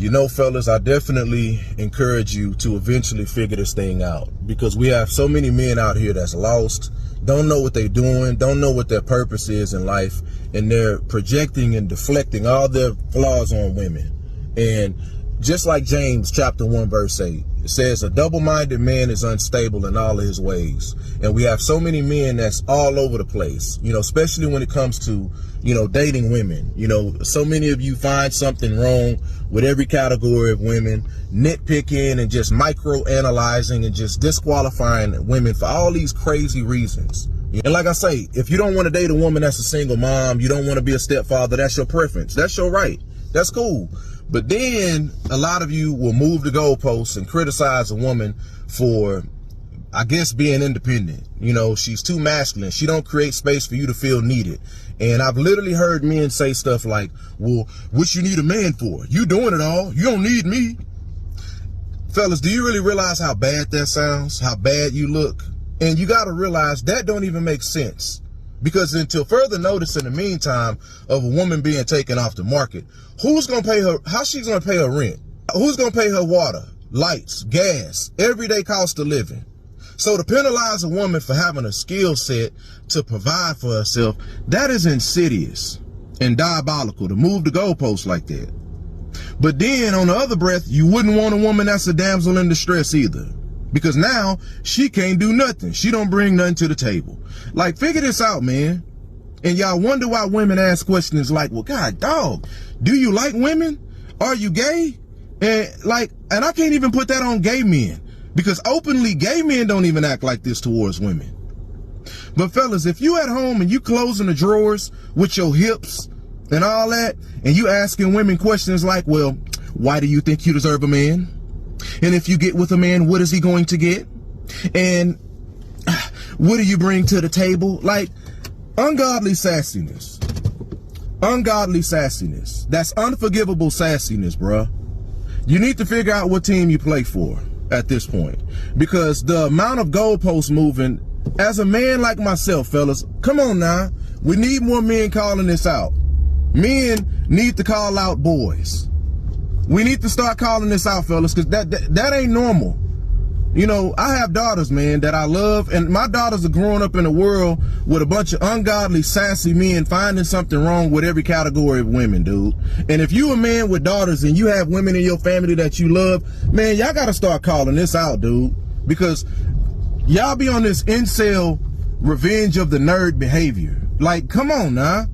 You know, fellas, I definitely encourage you to eventually figure this thing out, because we have so many men out here that's lost, don't know what they're doing, don't know what their purpose is in life, and they're projecting and deflecting all their flaws on women. And just like James chapter 1 verse 8, it says a double-minded man is unstable in all of his ways. And we have so many men that's all over the place, you know, especially when it comes to, you know, dating women. You know, so many of you find something wrong with every category of women, nitpicking and just micro-analyzing and just disqualifying women for all these crazy reasons. And like I say, if you don't want to date a woman that's a single mom, you don't want to be a stepfather, that's your preference. That's your right. That's cool. But then a lot of you will move the goalposts and criticize a woman for, I guess, being independent. You know, she's too masculine. She don't create space for you to feel needed. And I've literally heard men say stuff like, well, what you need a man for? You doing it all. You don't need me. Fellas, do you really realize how bad that sounds? How bad you look? And you got to realize that don't even make sense. Because until further notice in the meantime of a woman being taken off the market, who's going to pay her? How's she going to pay her rent? Who's going to pay her water, lights, gas, everyday cost of living? So to penalize a woman for having a skill set to provide for herself, that is insidious and diabolical to move the goalposts like that. But then on the other breath, you wouldn't want a woman that's a damsel in distress either. Because now she can't do nothing. She don't bring nothing to the table. Like, figure this out, man. And y'all wonder why women ask questions like, well, God, dog, do you like women? Are you gay? And I can't even put that on gay men, because openly gay men don't even act like this towards women. But fellas, if you at home and you closing the drawers with your hips and all that, and you asking women questions like, well, why do you think you deserve a man? And if you get with a man, what is he going to get? And what do you bring to the table? Like, ungodly sassiness. Ungodly sassiness. That's unforgivable sassiness, bruh. You need to figure out what team you play for at this point. Because the amount of goalposts moving, as a man like myself, fellas, come on now. We need more men calling this out. Men need to call out boys. We need to start calling this out, fellas, because that ain't normal. You know, I have daughters, man, that I love, and my daughters are growing up in a world with a bunch of ungodly, sassy men finding something wrong with every category of women, dude. And if you a man with daughters and you have women in your family that you love, man, y'all got to start calling this out, dude, because y'all be on this incel revenge of the nerd behavior. Like, come on now.